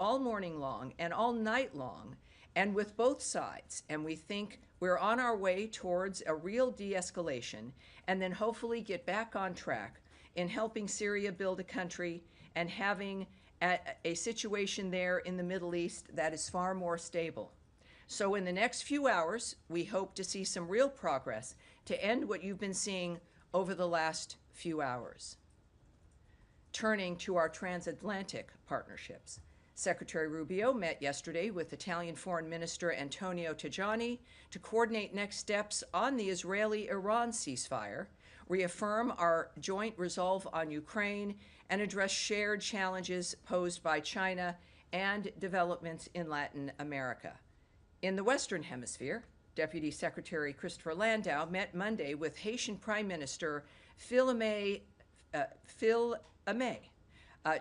all morning long and all night long, and with both sides. And we think we're on our way towards a real de-escalation, and then hopefully get back on track in helping Syria build a country and having a situation there in the Middle East that is far more stable. So in the next few hours, we hope to see some real progress to end what you've been seeing over the last few hours. Turning to our transatlantic partnerships, Secretary Rubio met yesterday with Italian Foreign Minister Antonio Tajani to coordinate next steps on the Israeli-Iran ceasefire, reaffirm our joint resolve on Ukraine, and address shared challenges posed by China and developments in Latin America. In the Western Hemisphere, Deputy Secretary Christopher Landau met Monday with Haitian Prime Minister Phil Amé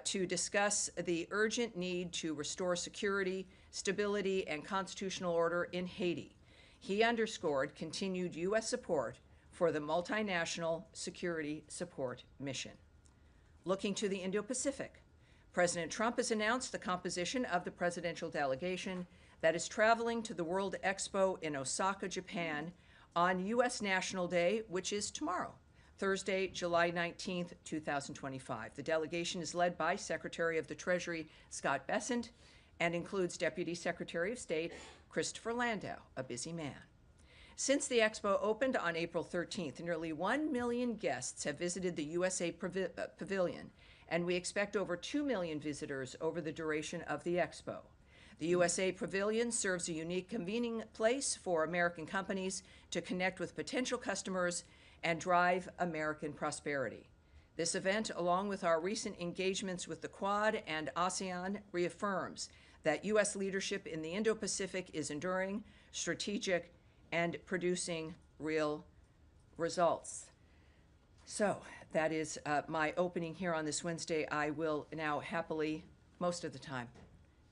to discuss the urgent need to restore security, stability, and constitutional order in Haiti. He underscored continued U.S. support for the multinational security support mission. Looking to the Indo-Pacific, President Trump has announced the composition of the presidential delegation that is traveling to the World Expo in Osaka, Japan on U.S. National Day, which is tomorrow, Thursday, July 19th, 2025. The delegation is led by Secretary of the Treasury Scott Bessent and includes Deputy Secretary of State Christopher Landau, a busy man. Since the expo opened on April 13th, nearly 1 million guests have visited the USA Pavilion, and we expect over 2 million visitors over the duration of the expo. The USA Pavilion serves a unique convening place for American companies to connect with potential customers and drive American prosperity. This event, along with our recent engagements with the Quad and ASEAN, reaffirms that U.S. leadership in the Indo-Pacific is enduring, strategic, and producing real results. So that is my opening here on this Wednesday. I will now happily, most of the time,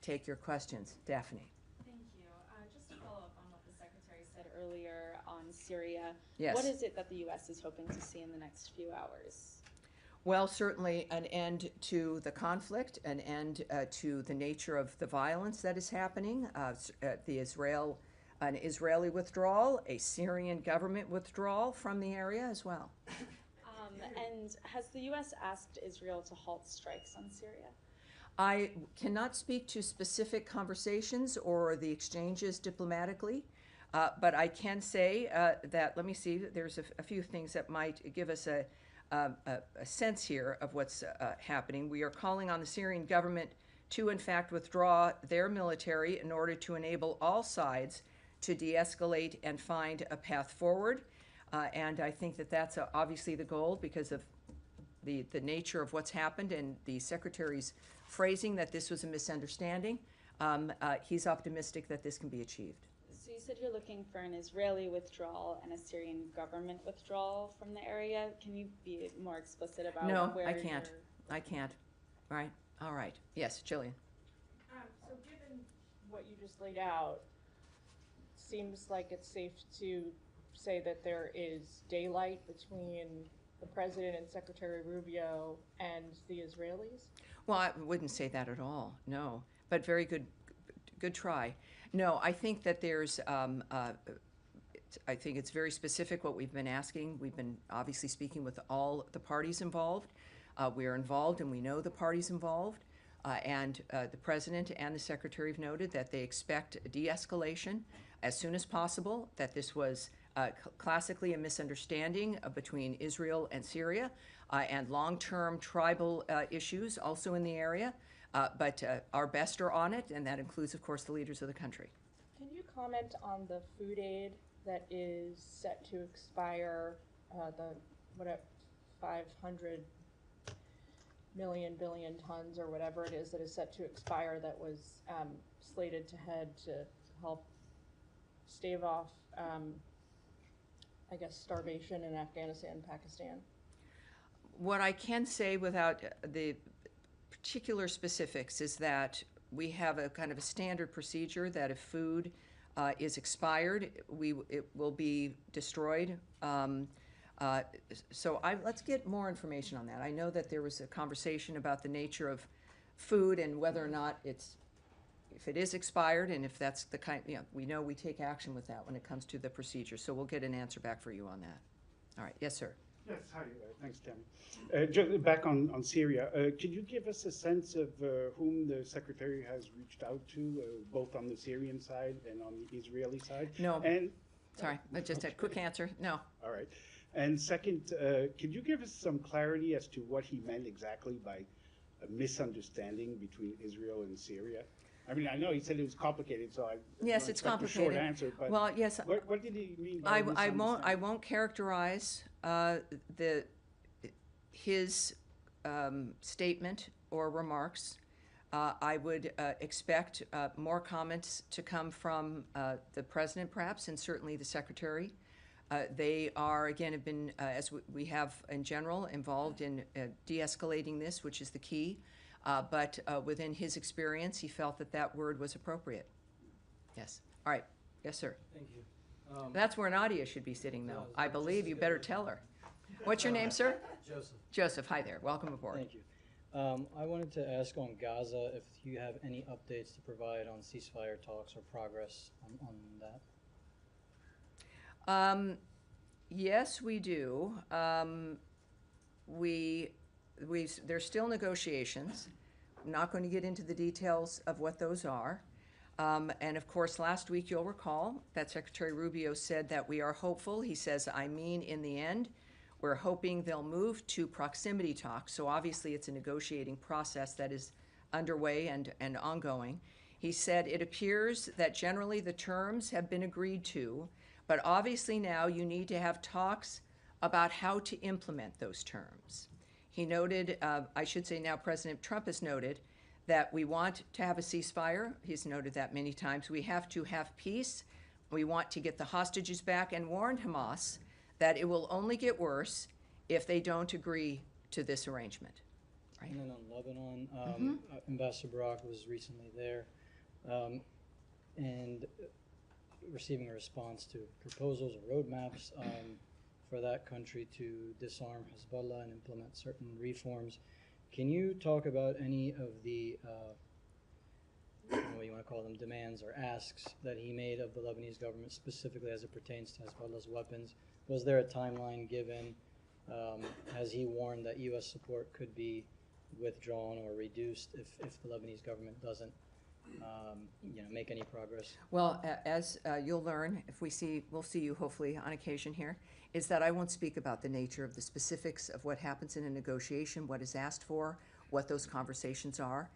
take your questions. Daphne. Thank you. Just to follow up on what the Secretary said earlier on Syria, Yes. What is it that the U.S. is hoping to see in the next few hours? Well, certainly an end to the conflict, an end to the nature of the violence that is happening, an Israeli withdrawal, a Syrian government withdrawal from the area as well. And has the U.S. asked Israel to halt strikes on Syria? I cannot speak to specific conversations or the exchanges diplomatically, but I can say that, let me see, there's a few things that might give us a sense here of what's happening. We are calling on the Syrian government to, in fact, withdraw their military in order to enable all sides to de-escalate and find a path forward. And I think that that's obviously the goal because of the nature of what's happened and the Secretary's phrasing that this was a misunderstanding. He's optimistic that this can be achieved. So you said you're looking for an Israeli withdrawal and a Syrian government withdrawal from the area. Can you be more explicit about where I can't. I can't. Right. All right. Yes, Jillian. So given what you just laid out, seems like it's safe to say that there is daylight between the President and Secretary Rubio and the Israelis? Well, I wouldn't say that at all, no. But very good try. No, I think that there's, I think it's very specific what we've been asking. We've been obviously speaking with all the parties involved. We are involved and we know the parties involved. And the President and the Secretary have noted that they expect de-escalation as soon as possible, that this was classically a misunderstanding between Israel and Syria, and long-term tribal issues also in the area. But our best are on it, and that includes, of course, the leaders of the country. Can you comment on the food aid that is set to expire, the 500 billion tons or whatever it is that is set to expire that was slated to head to help stave off, I guess, starvation in Afghanistan and Pakistan? What I can say without the particular specifics is that we have a kind of a standard procedure that if food is expired, it will be destroyed. So let's get more information on that. I know that there was a conversation about the nature of food and whether or not it's if it is expired, and if that's the kind, we know we take action with that when it comes to the procedure. So we'll get an answer back for you on that. All right, yes, sir. Yes, hi, thanks, Tammy. Just back on Syria, could you give us a sense of whom the Secretary has reached out to, both on the Syrian side and on the Israeli side? No. And, Sorry, I just had a quick answer. No. all right. And second, could you give us some clarity as to what he meant exactly by a misunderstanding between Israel and Syria? I mean, I know he said it was complicated, so I Yes, don't it's expect a short complicated. answer, but Well, yes, what did he mean by I won't characterize his statement or remarks. I would expect more comments to come from the president, perhaps, and certainly the secretary. They are, again, have been, as we have in general, involved in de-escalating this, which is the key. But within his experience, he felt that that word was appropriate. Yes. All right. Yes, sir. Thank you. That's where Nadia should be sitting, though. Yeah, I believe you better tell her. What's your name, sir? Joseph. Joseph. Hi there. Welcome aboard. Thank you. I wanted to ask on Gaza if you have any updates to provide on ceasefire talks or progress on that. Yes, we do. There's still negotiations. I'm not going to get into the details of what those are. And of course, last week, you'll recall that Secretary Rubio said that we are hopeful. He says, I mean, in the end, we're hoping they'll move to proximity talks. So obviously, it's a negotiating process that is underway and ongoing. He said, it appears that generally the terms have been agreed to, but obviously now you need to have talks about how to implement those terms. He noted, I should say now President Trump has noted, that we want to have a ceasefire. He's noted that many times. We have to have peace. We want to get the hostages back, and warned Hamas that it will only get worse if they don't agree to this arrangement. Right? And then on Lebanon, Ambassador Barak was recently there and receiving a response to proposals or roadmaps for that country to disarm Hezbollah and implement certain reforms. Can you talk about any of the, I don't know what you want to call them, demands or asks that he made of the Lebanese government, specifically as it pertains to Hezbollah's weapons? Was there a timeline given? Has he warned that U.S. support could be withdrawn or reduced if the Lebanese government doesn't make any progress? Well, as you'll learn, if we'll see you hopefully on occasion here, is that I won't speak about the nature of the specifics of what happens in a negotiation, what is asked for, what those conversations are.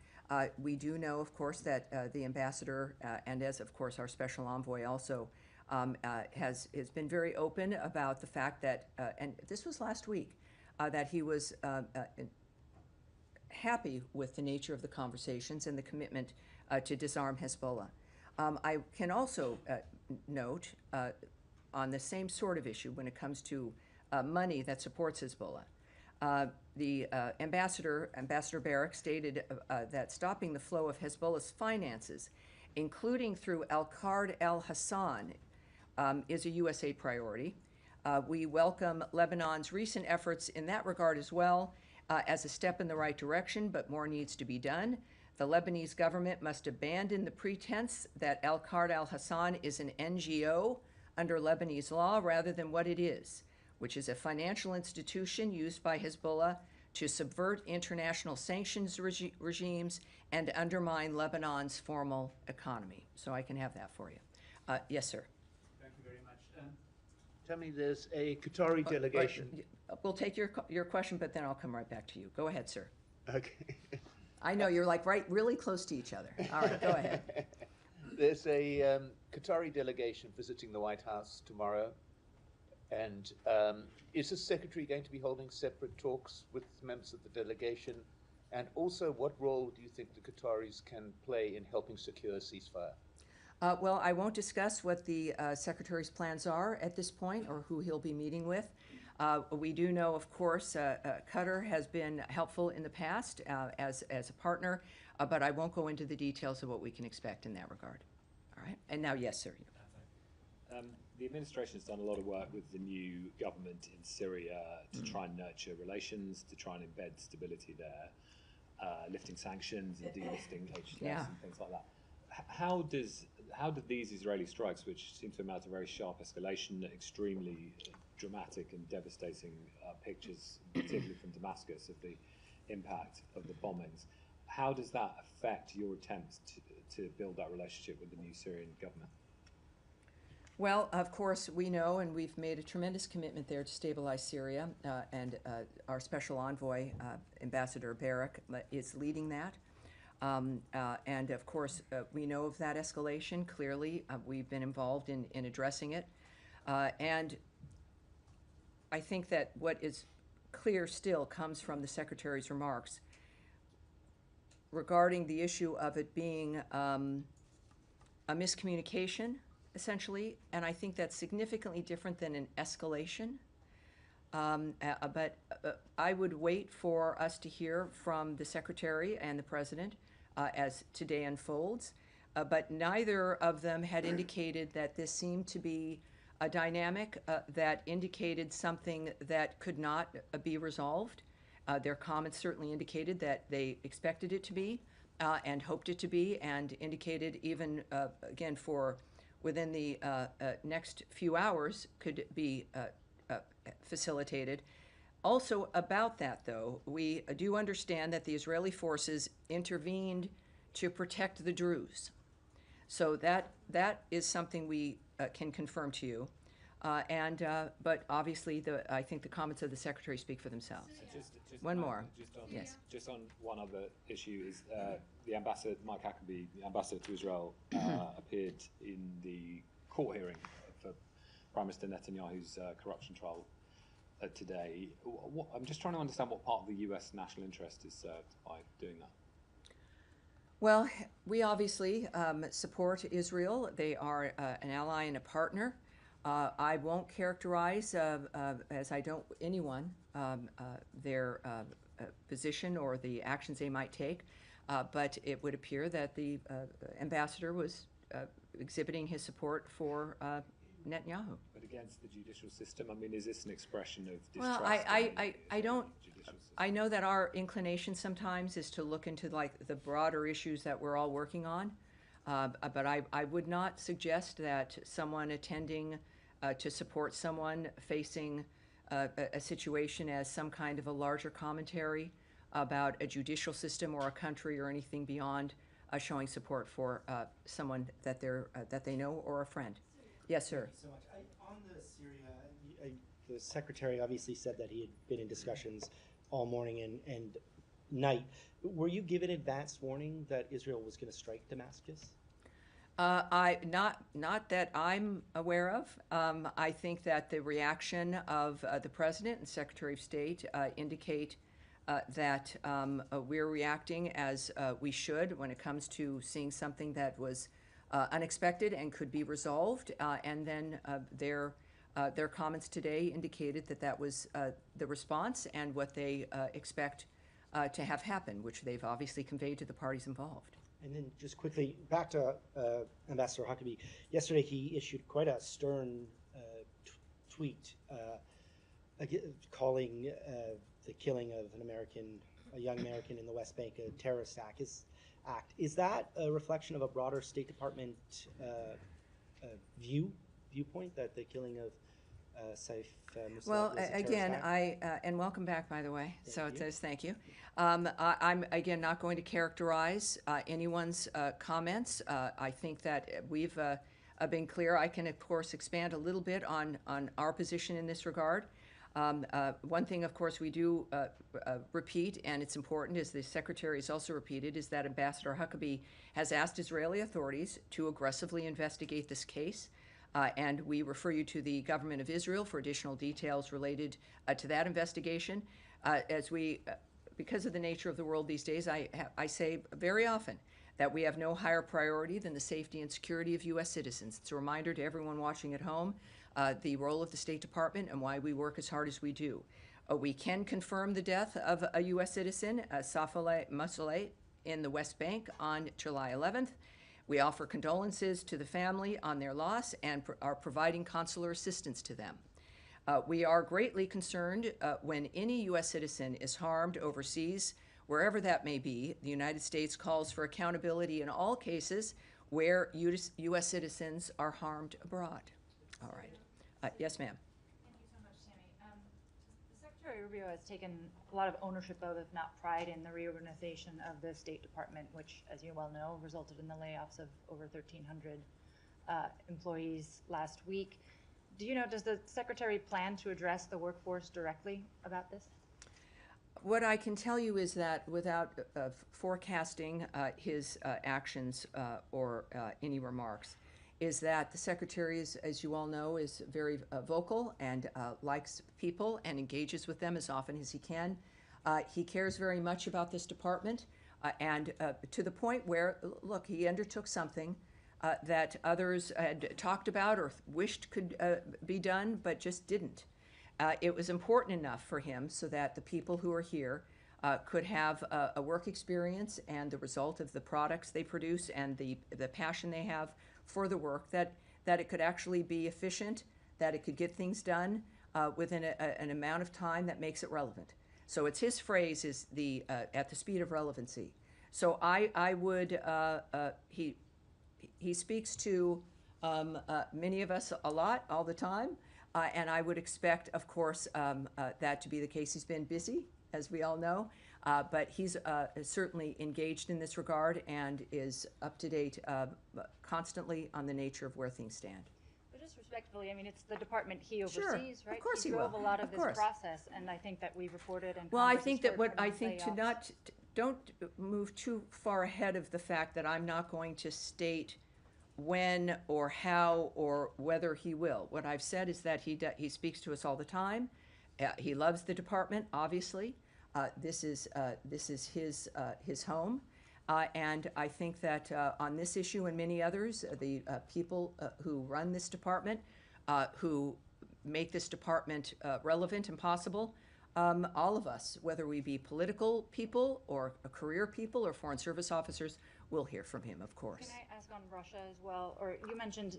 We do know, of course, that the ambassador, and as of course our special envoy also, has been very open about the fact that, and this was last week, that he was happy with the nature of the conversations and the commitment to disarm Hezbollah. I can also note on the same sort of issue when it comes to money that supports Hezbollah. The Ambassador Barak stated that stopping the flow of Hezbollah's finances, including through Al-Qard al-Hassan, is a USA priority. We welcome Lebanon's recent efforts in that regard as well as a step in the right direction, but more needs to be done. The Lebanese government must abandon the pretense that Al-Qard al-Hassan is an NGO under Lebanese law rather than what it is, which is a financial institution used by Hezbollah to subvert international sanctions regimes and undermine Lebanon's formal economy. So I can have that for you. Yes, sir. Thank you very much. Tell me, there's a Qatari delegation. We'll take your question, but then I'll come right back to you. Go ahead, sir. Okay. I know you're like really close to each other. All right, go ahead. There's a Qatari delegation visiting the White House tomorrow. And is the Secretary going to be holding separate talks with members of the delegation? And also, what role do you think the Qataris can play in helping secure a ceasefire? Well, I won't discuss what the Secretary's plans are at this point or who he'll be meeting with. We do know, of course, Qatar has been helpful in the past as a partner, but I won't go into the details of what we can expect in that regard. All right? And now, yes, sir. The administration has done a lot of work with the new government in Syria to try and nurture relations, to try and embed stability there, lifting sanctions and delisting HTS and things like that. how do these Israeli strikes, which seem to amount to very sharp escalation, extremely dramatic and devastating pictures, particularly from Damascus, of the impact of the bombings, how does that affect your attempts to build that relationship with the new Syrian government? Well, of course, we know, and we've made a tremendous commitment there to stabilize Syria, and our special envoy, Ambassador Barak, is leading that. And of course, we know of that escalation. Clearly, we've been involved in addressing it. And I think that what is clear still comes from the Secretary's remarks regarding the issue of it being a miscommunication, essentially, and I think that's significantly different than an escalation. But I would wait for us to hear from the Secretary and the President as today unfolds. But neither of them had indicated that this seemed to be a dynamic that indicated something that could not be resolved. Their comments certainly indicated that they expected it to be and hoped it to be, and indicated even, again, for within the next few hours could be facilitated. Also about that, though, we do understand that the Israeli forces intervened to protect the Druze. So that is something we can confirm to you. But obviously, I think the comments of the Secretary speak for themselves. One more. Yes. Just on one other issue is the ambassador, Mike Huckabee, the ambassador to Israel, appeared in the court hearing for Prime Minister Netanyahu's corruption trial today. I'm just trying to understand what part of the U.S. national interest is served by doing that. Well, we obviously support Israel. They are an ally and a partner. I won't characterize, as I don't anyone, their position or the actions they might take, but it would appear that the ambassador was exhibiting his support for Netanyahu. But against the judicial system, I mean, is this an expression of Well, distrust? I don't. I know that our inclination sometimes is to look into like the broader issues that we're all working on, but I would not suggest that someone attending to support someone facing a situation as some kind of a larger commentary about a judicial system or a country or anything beyond showing support for someone that they know or a friend. Yes, sir. Thank you so much. On the Syria, the Secretary obviously said that he had been in discussions all morning and night. Were you given advance warning that Israel was going to strike Damascus? Not that I'm aware of. I think that the reaction of the President and Secretary of State indicate that we're reacting as we should when it comes to seeing something that was unexpected and could be resolved. And then their comments today indicated that that was the response and what they expect to have happen, which they've obviously conveyed to the parties involved. And then just quickly, back to Ambassador Huckabee. Yesterday he issued quite a stern tweet calling the killing of a young American in the West Bank a terrorist act. Is that a reflection of a broader State Department viewpoint that the killing of Saif Musab Well, was a again, terrorist act? and welcome back, by the way. Thank So it you. says thank you. I'm, again, not going to characterize anyone's comments. I think that we've been clear. I can, of course, expand a little bit on our position in this regard. One thing, of course, we do repeat, and it's important, as the Secretary has also repeated, is that Ambassador Huckabee has asked Israeli authorities to aggressively investigate this case. And we refer you to the government of Israel for additional details related to that investigation. Because of the nature of the world these days, I say very often that we have no higher priority than the safety and security of U.S. citizens. It's a reminder to everyone watching at home the role of the State Department and why we work as hard as we do. We can confirm the death of a U.S. citizen, Safaleh Mosaleh, in the West Bank on July 11th. We offer condolences to the family on their loss and are providing consular assistance to them. We are greatly concerned when any U.S. citizen is harmed overseas, wherever that may be. The United States calls for accountability in all cases where U.S. citizens are harmed abroad. All right. Yes, ma'am. Thank you so much, Tammy. Secretary Rubio has taken a lot of ownership of, if not pride, in the reorganization of the State Department, which, as you well know, resulted in the layoffs of over 1,300 employees last week. Do you know, does the Secretary plan to address the workforce directly about this? What I can tell you is that without forecasting his actions or any remarks, is that the Secretary, as you all know, is very vocal and likes people and engages with them as often as he can. He cares very much about this department and to the point where, look, he undertook something that others had talked about or wished could be done, but just didn't. It was important enough for him so that the people who are here could have a work experience and the result of the products they produce and the passion they have for the work, that it could actually be efficient, that it could get things done within an amount of time that makes it relevant. So it's his phrase is the at the speed of relevancy. So I would, he speaks to many of us a lot, all the time. And I would expect, of course, that to be the case. He's been busy, as we all know, but he's certainly engaged in this regard and is up to date constantly on the nature of where things stand. But just respectfully, I mean, it's the department he oversees, Sure, right? of course he drove will. a lot of Of this course. process, and I think that we reported and Well, I Congress think has that heard what from I the think to layoffs. not, don't move too far ahead of the fact that I'm not going to state when or how or whether he will. What I've said is that he speaks to us all the time. He loves the department, obviously. This is his home. And I think that on this issue and many others, the people who run this department, who make this department relevant and possible, all of us, whether we be political people or career people or foreign service officers, will hear from him, of course. Can I ask on Russia as well? Or you mentioned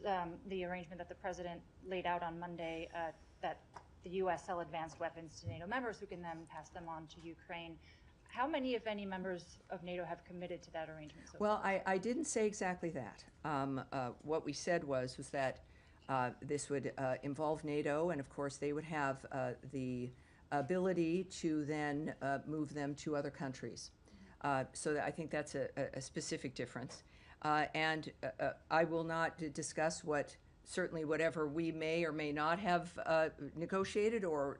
the arrangement that the president laid out on Monday that the U.S. sell advanced weapons to NATO members who can then pass them on to Ukraine. How many, if any, members of NATO have committed to that arrangement so Well, far? I didn't say exactly that. What we said was that this would involve NATO, and of course they would have the ability to then move them to other countries. So I think that's a specific difference. And I will not discuss certainly whatever we may or may not have negotiated or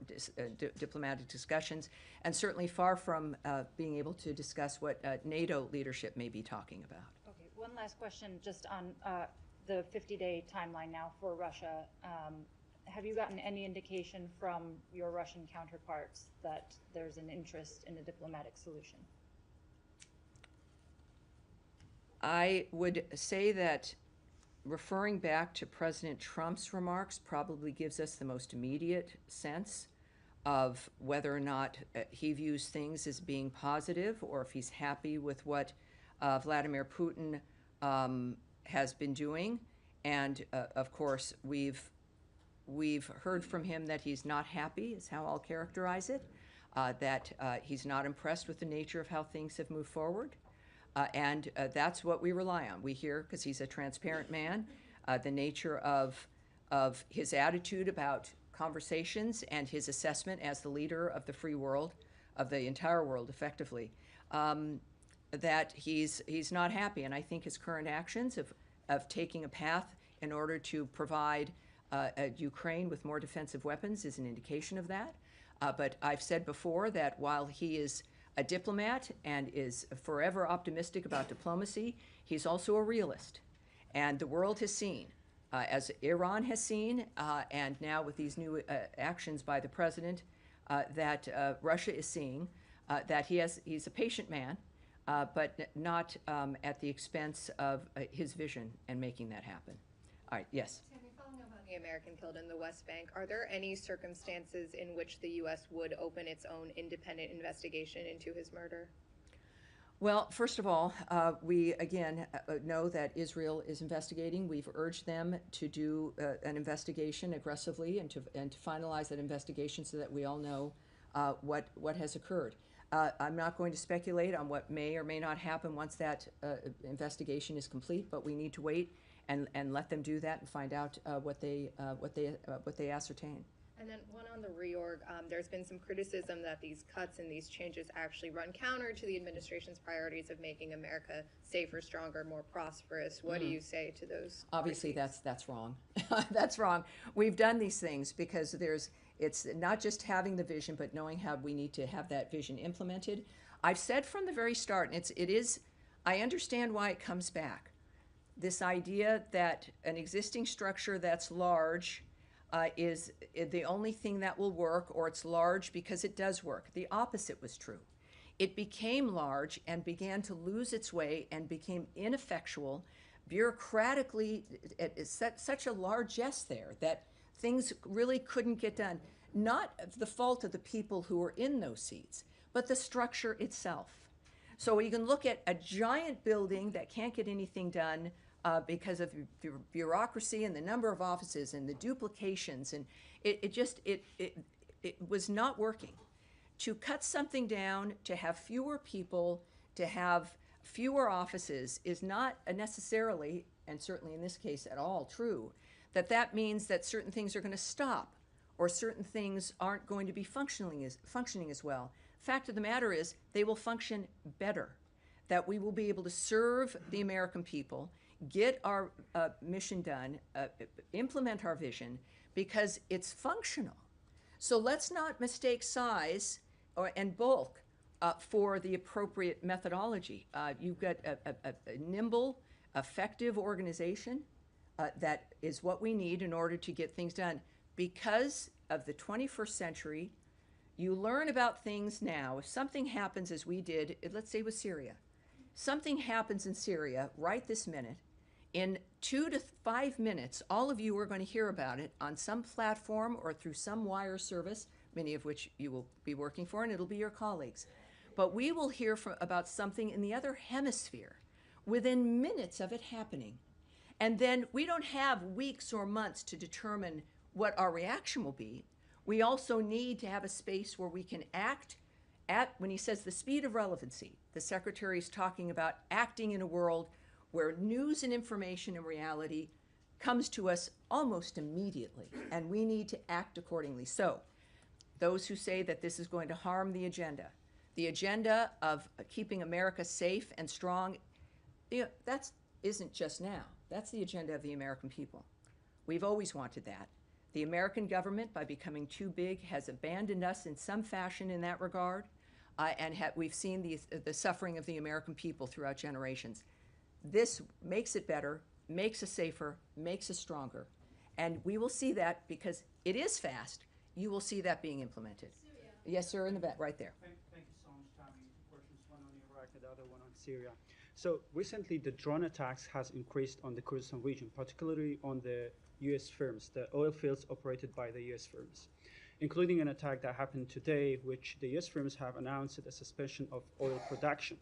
diplomatic discussions, and certainly far from being able to discuss what NATO leadership may be talking about. Okay, one last question just on the 50-day timeline now for Russia. Have you gotten any indication from your Russian counterparts that there's an interest in a diplomatic solution? I would say that referring back to President Trump's remarks probably gives us the most immediate sense of whether or not he views things as being positive or if he's happy with what Vladimir Putin has been doing. And of course, we've heard from him that he's not happy, is how I'll characterize it, that he's not impressed with the nature of how things have moved forward. And that's what we rely on. We hear, because he's a transparent man, the nature of his attitude about conversations and his assessment as the leader of the free world, of the entire world effectively, that he's not happy. And I think his current actions of taking a path in order to provide Ukraine with more defensive weapons is an indication of that. But I've said before that while he is a diplomat and is forever optimistic about diplomacy, he's also a realist. And the world has seen, as Iran has seen, and now with these new actions by the president, that Russia is seeing that he's a patient man, but not at the expense of his vision and making that happen. All right, yes. Tammy, following up on the American killed in the West Bank, are there any circumstances in which the U.S. would open its own independent investigation into his murder? Well, first of all, we again know that Israel is investigating. We've urged them to do an investigation aggressively and to finalize that investigation so that we all know what has occurred. I'm not going to speculate on what may or may not happen once that investigation is complete, but we need to wait and let them do that and find out what they ascertain. And then one on the reorg, there's been some criticism that these cuts and these changes actually run counter to the administration's priorities of making America safer, stronger, more prosperous. What do you say to those? Obviously, critiques? that's wrong. That's wrong. We've done these things because it's not just having the vision, but knowing how we need to have that vision implemented. I've said from the very start, and I understand why it comes back. This idea that an existing structure that's large is the only thing that will work, or it's large because it does work. The opposite was true. It became large and began to lose its way and became ineffectual. Bureaucratically, it's such a largesse there that things really couldn't get done. Not the fault of the people who were in those seats, but the structure itself. So you can look at a giant building that can't get anything done because of bureaucracy and the number of offices and the duplications, and it was not working. To cut something down, to have fewer people, to have fewer offices is not necessarily, and certainly in this case at all, true. That means that certain things are going to stop, or certain things aren't going to be functioning as well. Fact of the matter is, they will function better. That we will be able to serve the American people, get our mission done, implement our vision, because it's functional. So let's not mistake size and bulk for the appropriate methodology. You've got a nimble, effective organization that is what we need in order to get things done. Because of the 21st century, you learn about things now. If something happens as we did, let's say with Syria, something happens in Syria right this minute, in 2 to 5 minutes, all of you are going to hear about it on some platform or through some wire service, many of which you will be working for, and it'll be your colleagues. But we will hear about something in the other hemisphere within minutes of it happening. And then we don't have weeks or months to determine what our reaction will be. We also need to have a space where we can act at, when he says the speed of relevancy, the Secretary is talking about acting in a world where news and information and reality comes to us almost immediately, and we need to act accordingly. So, those who say that this is going to harm the agenda of keeping America safe and strong, that isn't just now. That's the agenda of the American people. We've always wanted that. The American government, by becoming too big, has abandoned us in some fashion in that regard, and we've seen the suffering of the American people throughout generations. This makes it better, makes us safer, makes us stronger. And we will see that because it is fast. You will see that being implemented. Syria. Yes, sir, in the back, right there. Thank you so much, Tammy. Two questions, one on Iraq and the other one on Syria. So recently, the drone attacks has increased on the Kurdistan region, particularly on the U.S. firms, the oil fields operated by the U.S. firms, including an attack that happened today, which the U.S. firms have announced a suspension of oil production.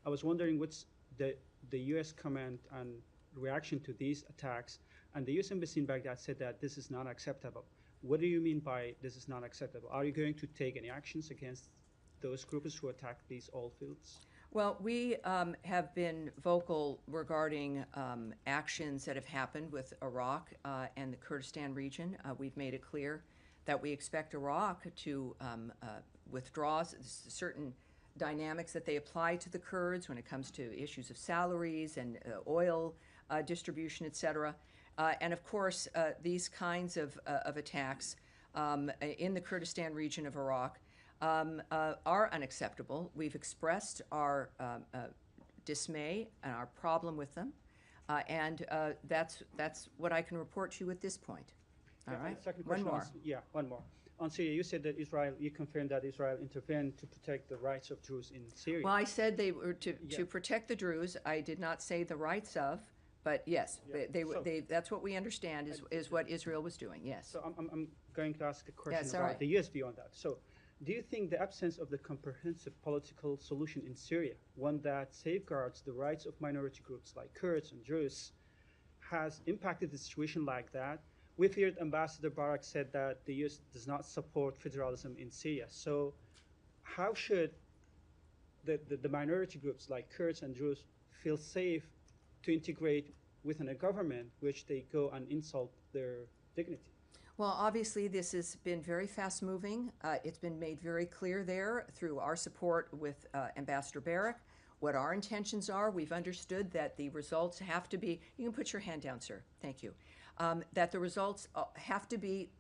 I was wondering what's the U.S. comment and reaction to these attacks, and the U.S. Embassy in Baghdad said that this is not acceptable. What do you mean by this is not acceptable? Are you going to take any actions against those groups who attack these oil fields? Well, we have been vocal regarding actions that have happened with Iraq and the Kurdistan region. We've made it clear that we expect Iraq to withdraw certain dynamics that they apply to the Kurds when it comes to issues of salaries and oil distribution, et cetera. And of course, these kinds of attacks in the Kurdistan region of Iraq are unacceptable. We've expressed our dismay and our problem with them, and that's what I can report to you at this point. All right. Second One question more. One more. On Syria, you said that you confirmed that Israel intervened to protect the rights of Druze in Syria. Well, I said they were to protect the Druze. I did not say the rights of, but yes, that's what we understand is what Israel was doing. Yes. So I'm going to ask a question Yes, all about right. the U.S. beyond that. So, do you think the absence of the comprehensive political solution in Syria, one that safeguards the rights of minority groups like Kurds and Druze, has impacted the situation like that? We've heard Ambassador Barak said that the U.S. does not support federalism in Syria. So how should the minority groups like Kurds and Jews feel safe to integrate within a government which they go and insult their dignity? Well, obviously, this has been very fast-moving. It's been made very clear there through our support with Ambassador Barrack, what our intentions are. We've understood that the results have to be, you can put your hand down, sir, thank you, that the results have to be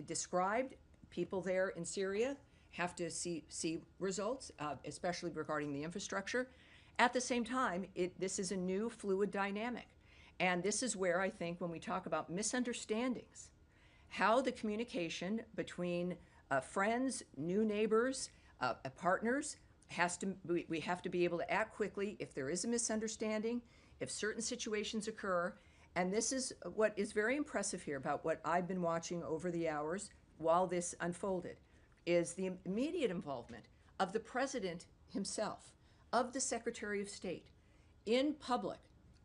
described. People there in Syria have to see results, especially regarding the infrastructure. At the same time, this is a new fluid dynamic. And this is where I think when we talk about misunderstandings, how the communication between friends, new neighbors, partners, we have to be able to act quickly if there is a misunderstanding, if certain situations occur. And this is what is very impressive here about what I've been watching over the hours while this unfolded, is the immediate involvement of the president himself, of the Secretary of State, in public,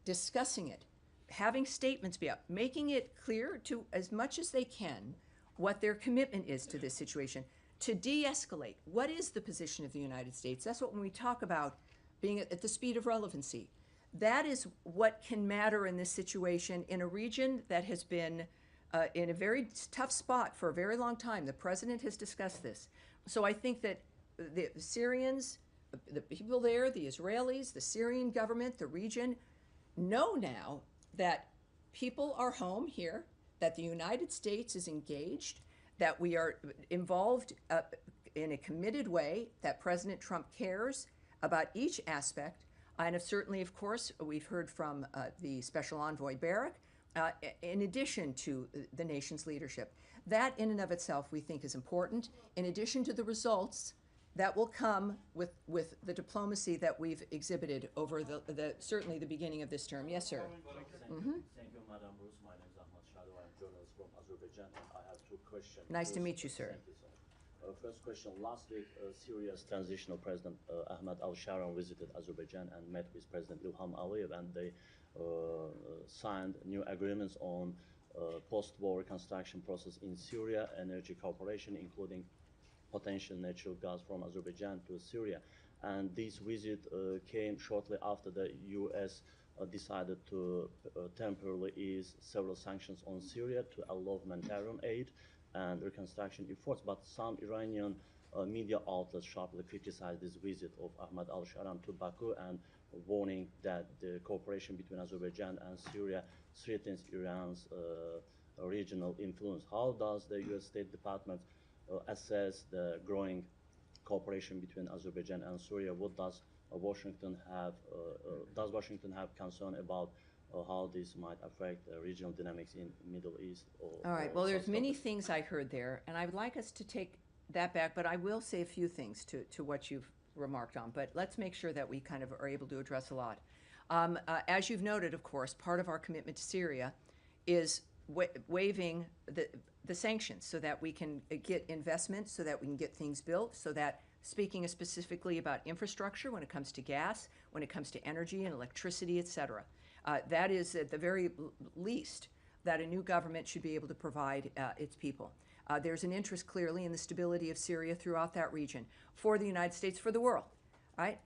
discussing it, having statements be out, making it clear to as much as they can what their commitment is to this situation, to de-escalate. What is the position of the United States? That's what when we talk about being at the speed of relevancy. That is what can matter in this situation in a region that has been in a very tough spot for a very long time. The president has discussed this. So I think that the Syrians, the people there, the Israelis, the Syrian government, the region, know now that people are home here, that the United States is engaged, that we are involved in a committed way, that President Trump cares about each aspect. And certainly, of course, we've heard from the Special Envoy Barrack, in addition to the nation's leadership. That in and of itself we think is important, in addition to the results that will come with the diplomacy that we've exhibited over certainly the beginning of this term. Yes, sir. Thank you, Madam Bruce. My name is Ahmad Shado. I'm a journalist from Azerbaijan, and I have two questions. Nice to meet you, sir. Thank you, sir. First question, last week, Syria's transitional president, Ahmad al-Sharon, visited Azerbaijan and met with President Ilham Aliyev, and they signed new agreements on post-war reconstruction process in Syria, energy cooperation, including potential natural gas from Azerbaijan to Syria. And this visit came shortly after the U.S. Decided to temporarily ease several sanctions on Syria to allow humanitarian aid and reconstruction efforts. But some Iranian media outlets sharply criticized this visit of Ahmad al-Sharan to Baku and warning that the cooperation between Azerbaijan and Syria threatens Iran's regional influence. How does the U.S. State Department assess the growing cooperation between Azerbaijan and Syria? What does Washington have concern about how this might affect regional dynamics in Middle East? All right, well, there's many things I heard there, and I would like us to take that back, but I will say a few things to what you've remarked on, but let's make sure that we kind of are able to address a lot. As you've noted, of course, part of our commitment to Syria is waiving the sanctions so that we can get investment, so that we can get things built, so that, speaking specifically about infrastructure when it comes to gas, when it comes to energy and electricity, etc. That is at the very least that a new government should be able to provide its people. There's an interest clearly in the stability of Syria throughout that region, for the United States, for the world, right?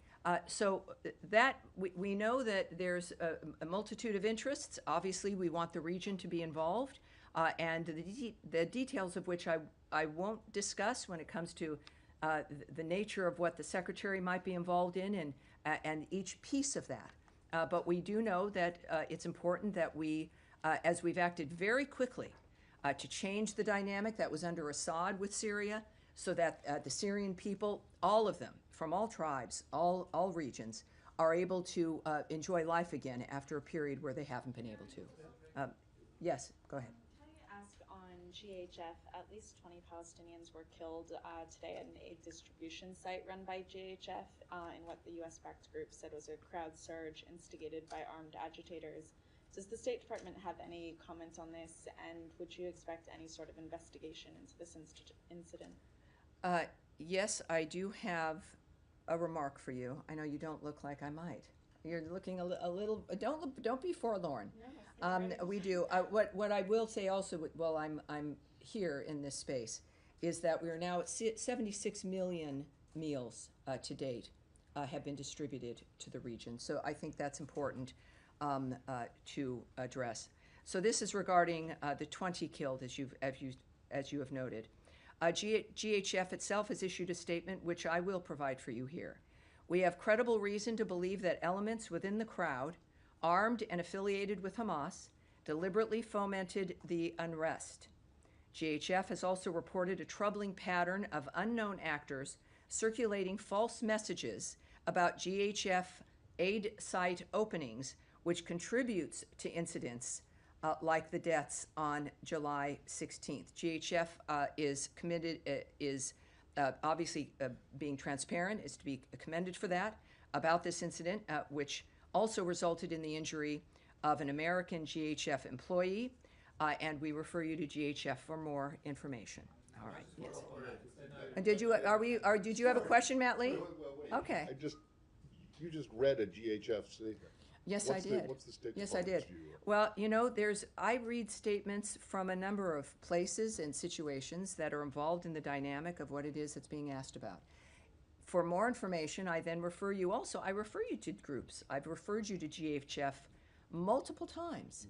So that we know that there's a multitude of interests. Obviously, we want the region to be involved, and the details of which I won't discuss when it comes to the nature of what the Secretary might be involved in and each piece of that. But we do know that it's important that we, as we've acted very quickly to change the dynamic that was under Assad with Syria, so that the Syrian people, all of them, from all tribes, all regions, are able to enjoy life again after a period where they haven't been able to. Yes, go ahead. Can I ask, on GHF, at least 20 Palestinians were killed today at an aid distribution site run by GHF in what the US-backed group said was a crowd surge instigated by armed agitators. Does the State Department have any comments on this, and would you expect any sort of investigation into this incident? Yes, I do have a remark for you. I know you don't look like I might. You're looking a little. Don't be forlorn. No, we do. What I will say also, while I'm here in this space, is that we are now at 76 million meals to date have been distributed to the region. So I think that's important to address. So this is regarding the 20 killed, as you have noted. GHF itself has issued a statement, which I will provide for you here. We have credible reason to believe that elements within the crowd, armed and affiliated with Hamas, deliberately fomented the unrest. GHF has also reported a troubling pattern of unknown actors circulating false messages about GHF aid site openings, which contributes to incidents like the deaths on July 16th. GHF is committed, obviously being transparent, is to be commended for that, about this incident, which also resulted in the injury of an American GHF employee, and we refer you to GHF for more information. All right, yes. And did you have a question, Matt Lee? Wait. Okay. You just read a GHF statement. Yes, What's I did. What's the State Yes, I Department's did. view? Well, I read statements from a number of places and situations that are involved in the dynamic of what it is that's being asked about. For more information, I then refer you I refer you to groups. I've referred you to GHF multiple times.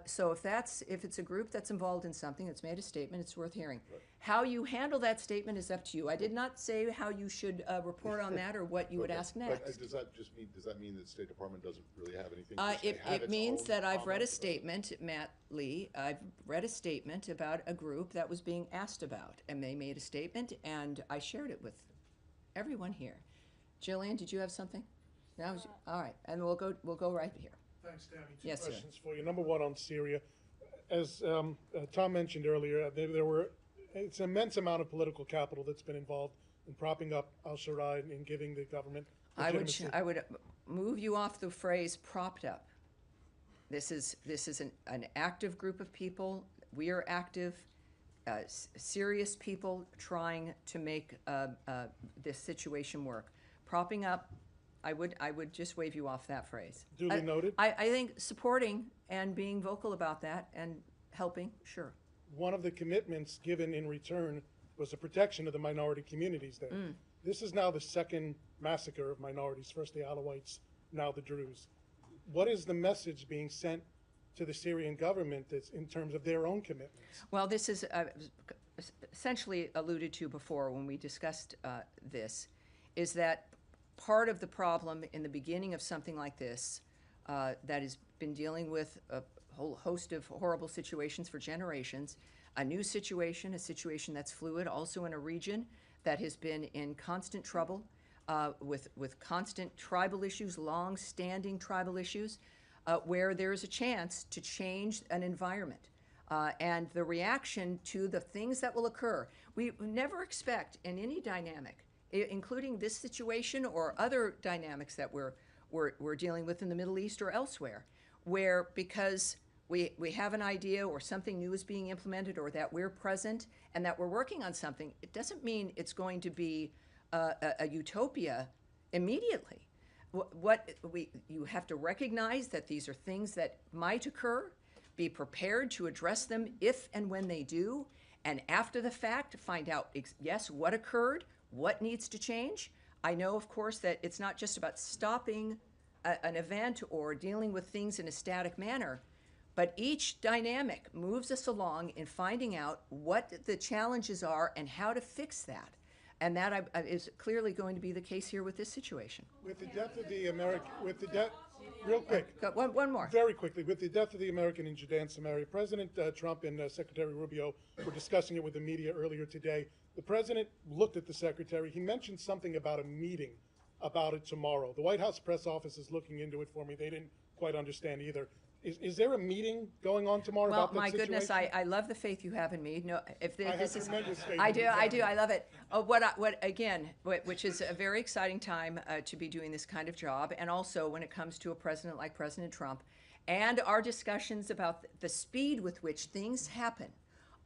So if it's a group that's involved in something that's made a statement, it's worth hearing. Right. How you handle that statement is up to you. I did not say how you should report on that or what you would Okay. ask But, next. does that mean that the State Department doesn't really have anything to say? It means that I've read a comment? statement, Matt Lee, I've read a statement about a group that was being asked about, and they made a statement, and I shared it with everyone here. Jillian, did you have something? No? All right, and we'll go right here. Thanks, Tammy. Two Yes, sir. questions for you. Number one on Syria. As Tom mentioned earlier, it's an immense amount of political capital that's been involved in propping up al-Sharaa and giving the government legitimacy. I would move you off the phrase "propped up." This is an active group of people. We are active, serious people trying to make this situation work. Propping up, I would just wave you off that phrase. Duly noted. I think supporting and being vocal about that and helping, sure. One of the commitments given in return was the protection of the minority communities there. This is now the second massacre of minorities, first the Alawites, now the Druze. What is the message being sent to the Syrian government that's in terms of their own commitments? Well, this is essentially alluded to before when we discussed this, is that part of the problem in the beginning of something like this that has been dealing with a whole host of horrible situations for generations, a new situation, a situation that's fluid, also in a region that has been in constant trouble with constant tribal issues, long-standing tribal issues, where there's a chance to change an environment. And the reaction to the things that will occur, we never expect in any dynamic, including this situation or other dynamics that we're dealing with in the Middle East or elsewhere, where because we have an idea or something new is being implemented or that we're present and that we're working on something, it doesn't mean it's going to be a utopia immediately. You have to recognize that these are things that might occur, be prepared to address them if and when they do, and after the fact, find out, yes, what occurred, what needs to change. I know, of course, that it's not just about stopping an event or dealing with things in a static manner, but each dynamic moves us along in finding out what the challenges are and how to fix that. And that is clearly going to be the case here with this situation. With the death of the American, real quick. One more. Very quickly, with the death of the American in Judea and Samaria, President Trump and Secretary Rubio were discussing it with the media earlier today. The president looked at the secretary. He mentioned something about a meeting about it tomorrow. The White House press office is looking into it for me. They didn't quite understand either. Is there a meeting going on tomorrow about that situation? Well, my goodness, I love the faith you have in me. No, if this is, tremendous faith I in do, you. I love it. Which is a very exciting time to be doing this kind of job, and also when it comes to a president like President Trump, and our discussions about the speed with which things happen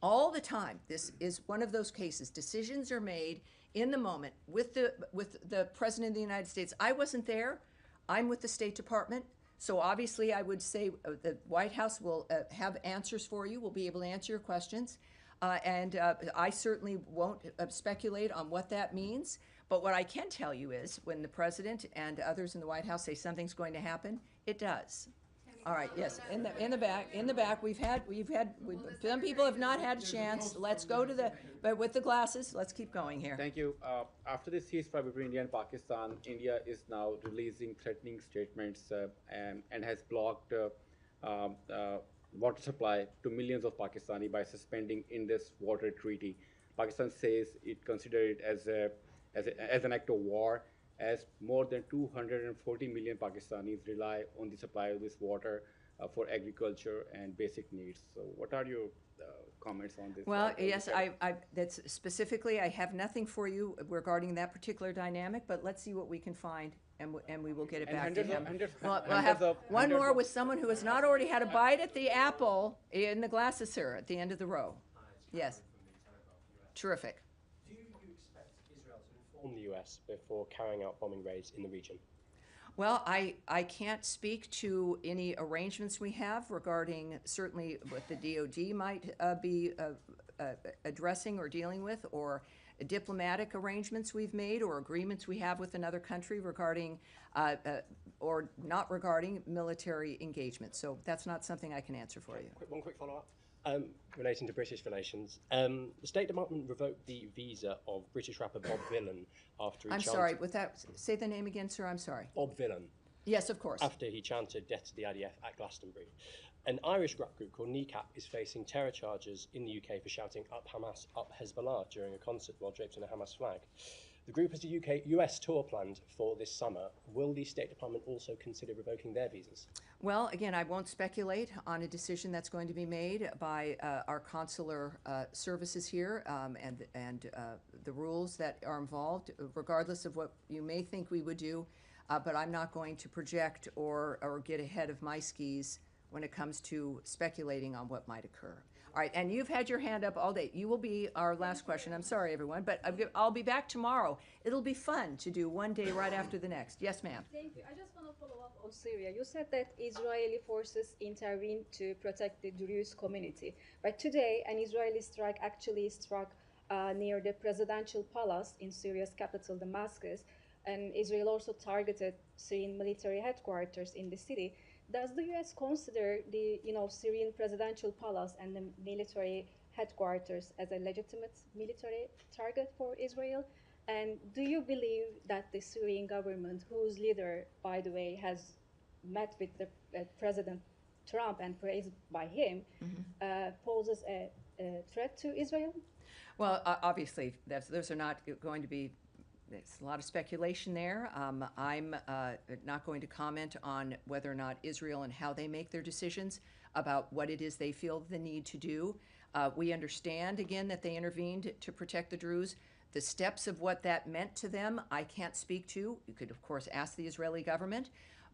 all the time. This is one of those cases. Decisions are made in the moment with the President of the United States. I wasn't there. I'm with the State Department. So obviously, I would say the White House will have answers for you. We'll be able to answer your questions. And I certainly won't speculate on what that means. But what I can tell you is, when the president and others in the White House say something's going to happen, it does. All right, yes, in the back, some people have not had a chance. Let's go to but with the glasses, let's keep going here. Thank you. After the ceasefire between India and Pakistan, India is now releasing threatening statements and has blocked water supply to millions of Pakistani by suspending Indus Water Treaty. Pakistan says it considered it as an act of war, as more than 240 million Pakistanis rely on the supply of this water for agriculture and basic needs. So what are your comments on this? Well, yes, that's specifically, I have nothing for you regarding that particular dynamic, but let's see what we can find, and we will get it back to him. We'll have one more with someone who has not already had a bite at the apple in the glasses, sir, at the end of the row. Yes. Terrific. Do you expect Israel to inform the US before carrying out bombing raids in the region? Well, I can't speak to any arrangements we have regarding certainly what the DoD might be addressing or dealing with, or diplomatic arrangements we've made, or agreements we have with another country regarding or not regarding military engagement. So that's not something I can answer for you. One quick follow-up. Relating to British relations, the State Department revoked the visa of British rapper Bob Vylan after he I'm sorry, with that, say the name again, sir, I'm sorry. Bob Vylan. Yes, of course. After he chanted death to the IDF at Glastonbury. An Irish rap group called Kneecap is facing terror charges in the UK for shouting up Hamas, up Hezbollah during a concert while draped in a Hamas flag. The group has a US tour planned for this summer. Will the State Department also consider revoking their visas? Well, again, I won't speculate on a decision that's going to be made by our consular services here and the rules that are involved, regardless of what you may think we would do. But I'm not going to project or get ahead of my skis when it comes to speculating on what might occur. All right, and you've had your hand up all day. You will be our last question. I'm sorry, everyone, but I'll be back tomorrow. It'll be fun to do one day right after the next. Yes, ma'am. Thank you. I just want to follow up on Syria. You said that Israeli forces intervened to protect the Druze community. But today, an Israeli strike actually struck near the presidential palace in Syria's capital, Damascus, and Israel also targeted Syrian military headquarters in the city. Does the U.S. consider the Syrian presidential palace and the military headquarters as a legitimate military target for Israel? And do you believe that the Syrian government, whose leader, by the way, has met with the President Trump and praised by him, poses a threat to Israel? Well, obviously, those are not going to be. There's a lot of speculation there. I'm not going to comment on whether or not Israel and how they make their decisions about what it is they feel the need to do. We understand, again, that they intervened to protect the Druze. The steps of what that meant to them, I can't speak to. You could, of course, ask the Israeli government.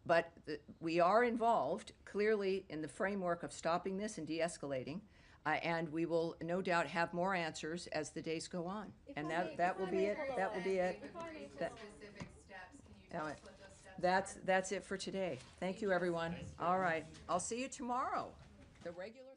But we are involved, clearly, in the framework of stopping this and de-escalating. And we will no doubt have more answers as the days go on. And that will be it. That will be it. That's it for today. Thank you, everyone. All right. I'll see you tomorrow. The regular